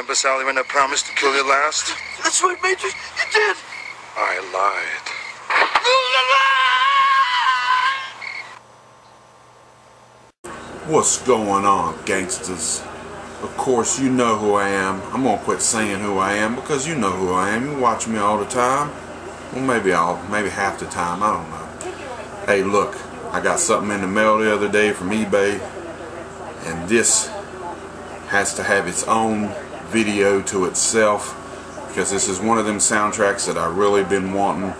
Remember, Sally, when I promised to kill you last? That's right, Major. You did. I lied. What's going on, gangsters? Of course, you know who I am. I'm gonna quit saying who I am because you know who I am. You watch me all the time. Well, maybe half the time. I don't know. Hey, look, I got something in the mail the other day from eBay, and this has to have its own video to itself because this is one of them soundtracks that I really been wanting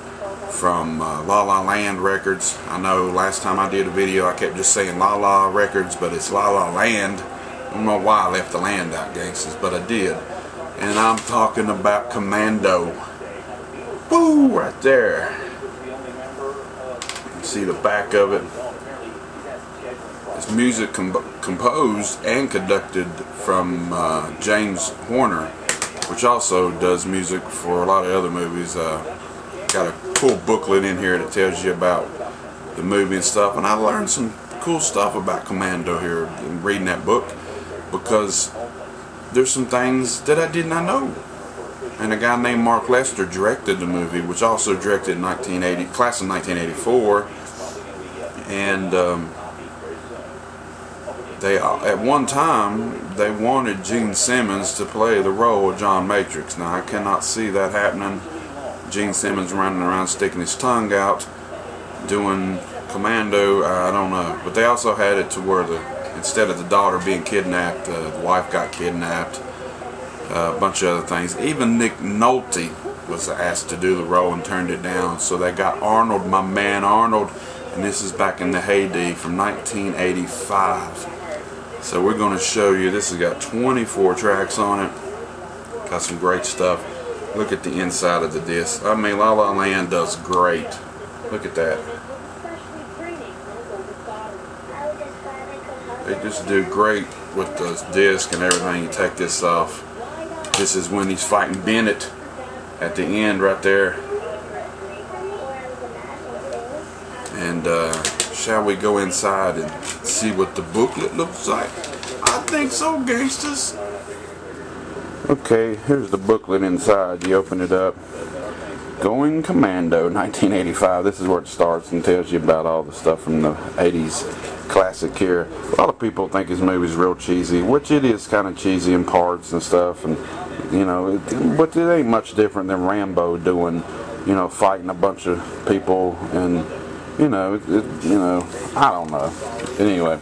from La La Land Records. I know last time I did a video I kept just saying La La Records, but it's La La Land. I don't know why I left the land out, gangsters, but I did. And I'm talking about Commando. Woo! Right there. You see the back of it. It's music composed and conducted from James Horner, which also does music for a lot of other movies. Got a cool booklet in here that tells you about the movie and stuff, and I learned some cool stuff about Commando here in reading that book, because there's some things that I did not know. And a guy named Mark Lester directed the movie, which also directed class of 1984, and they at one time they wanted Gene Simmons to play the role of John Matrix. Now I cannot see that happening. Gene Simmons running around sticking his tongue out doing Commando, I don't know. But they also had it to where instead of the daughter being kidnapped, the wife got kidnapped, a bunch of other things. Even Nick Nolte was asked to do the role and turned it down. So they got Arnold, my man Arnold, and this is back in the heyday from 1985. So we're going to show you, this has got 24 tracks on it, got some great stuff. Look at the inside of the disc. I mean, La La Land does great. Look at that. They just do great with the disc and everything. You take this off. This is when he's fighting Bennett at the end right there. And shall we go inside and see what the booklet looks like? I think so, gangsters. Okay, here's the booklet inside. You open it up. Going Commando, 1985. This is where it starts and tells you about all the stuff from the 80s classic here. A lot of people think this movie's real cheesy, which it is kind of cheesy in parts and stuff, and you know, but it ain't much different than Rambo doing, you know, fighting a bunch of people, and you know, I don't know. Anyway,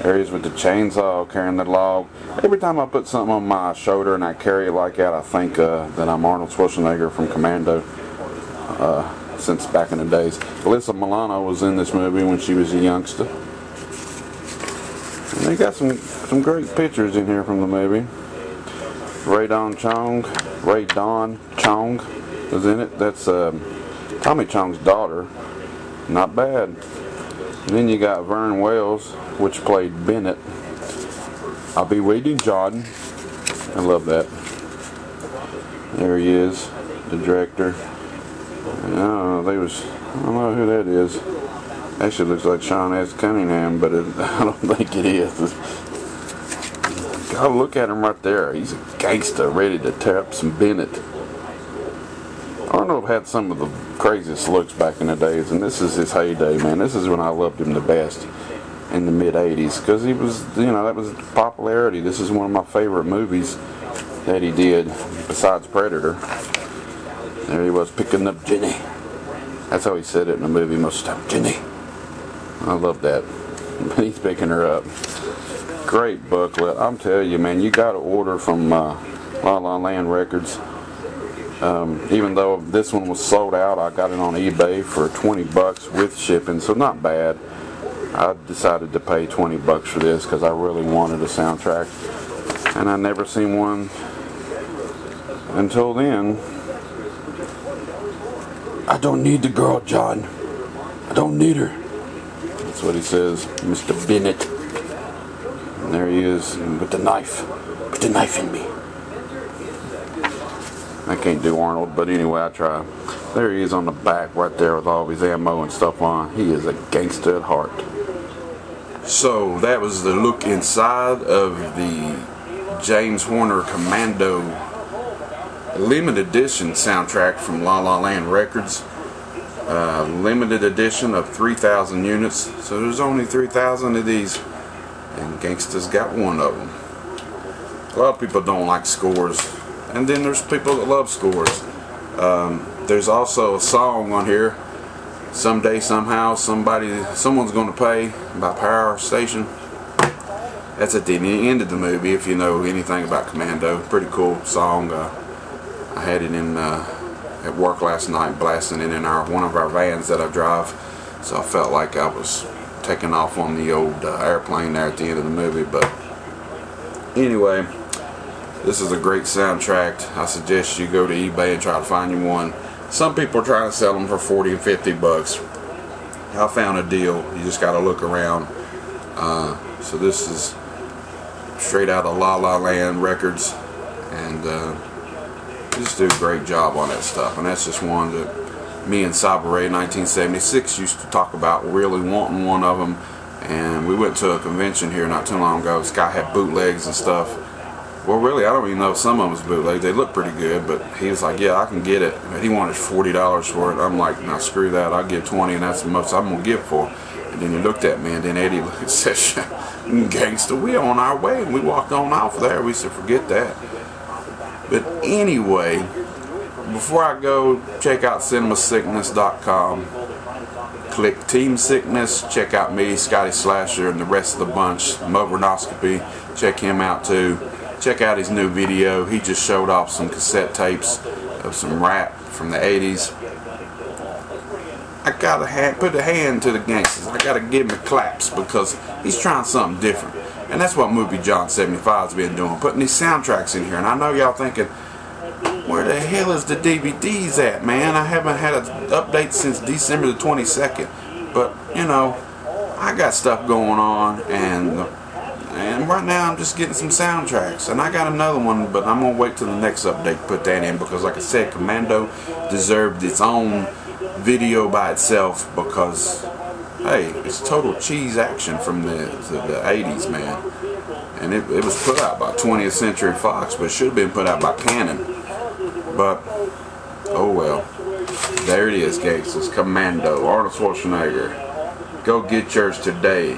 there he is with the chainsaw carrying the log. Every time I put something on my shoulder and I carry it like that, I think that I'm Arnold Schwarzenegger from Commando, since back in the days. Alyssa Milano was in this movie when she was a youngster. And they got some great pictures in here from the movie. Ray Don Chong was in it. That's Tommy Chong's daughter. Not bad. And then you got Vern Wells, which played Bennett. I'll be waiting, John. I love that. There he is, the director. I don't know who that is. Actually looks like Sean S. Cunningham, but I don't think it is. God, look at him right there. He's a gangster ready to tear up some Bennett. Arnold had some of the craziest looks back in the days, and this is his heyday, man. This is when I loved him the best, in the mid-80s, because he was, you know, that was popularity. This is one of my favorite movies that he did, besides Predator. There he was picking up Jenny. That's how he said it in the movie most of the time, Jenny. I love that. But he's picking her up. Great booklet. I'm telling you, man, you got to order from La La Land Records. Even though this one was sold out, I got it on eBay for 20 bucks with shipping, so not bad. I decided to pay 20 bucks for this because I really wanted a soundtrack, and I never seen one until then. I don't need the girl, John. I don't need her. That's what he says, Mr. Bennett. And there he is with the knife. Put the knife in me. I can't do Arnold, but anyway, I try. There he is on the back right there with all his ammo and stuff on. He is a gangster at heart. So that was the look inside of the James Horner Commando limited edition soundtrack from La La Land Records. Limited edition of 3,000 units. So there's only 3,000 of these, and Gangsta's got one of them. A lot of people don't like scores, and then there's people that love scores. There's also a song on here, Someday Somehow Someone's Gonna Pay, by Power Station. That's at the end of the movie, if you know anything about Commando. Pretty cool song. I had it in at work last night, blasting it in one of our vans that I drive, so I felt like I was taking off on the old airplane there at the end of the movie. But anyway, this is a great soundtrack. I suggest you go to eBay and try to find you one. Some people are trying to sell them for 40 and 50 bucks. I found a deal. You just got to look around. So this is straight out of La La Land Records, and just do a great job on that stuff. And that's just one that me and Sabre in 1976 used to talk about really wanting one of them. And we went to a convention here not too long ago. This guy had bootlegs and stuff. Well, really, I don't even know if some of them was bootleg. They look pretty good, but he was like, yeah, I can get it. And he wanted $40 for it. I'm like, nah, screw that. I'll give 20, and that's the most I'm going to give for it. And then he looked at me, and then Eddie looked and said, Gangsta, we on our way. And we walked on off there. We said, forget that. But anyway, before I go, check out cinemasickness.com. Click Team Sickness. Check out me, Scotty Slasher, and the rest of the bunch. Movernoscopy. Check him out too. Check out his new video. He just showed off some cassette tapes of some rap from the 80s. I gotta put a hand to the gangsters. I gotta give him claps because he's trying something different. And that's what Movie John 75's been doing, putting these soundtracks in here. And I know y'all thinking, where the hell is the DVDs at, man? I haven't had an update since December the 22nd. But, you know, I got stuff going on, and right now I'm just getting some soundtracks. And I got another one, but I'm going to wait till the next update to put that in, because like I said, Commando deserved its own video by itself, because hey, it's total cheese action from the 80s, man. And it was put out by 20th Century Fox, but it should have been put out by Canon. But oh well. There it is, gangsters. Commando, Arnold Schwarzenegger. Go get yours today.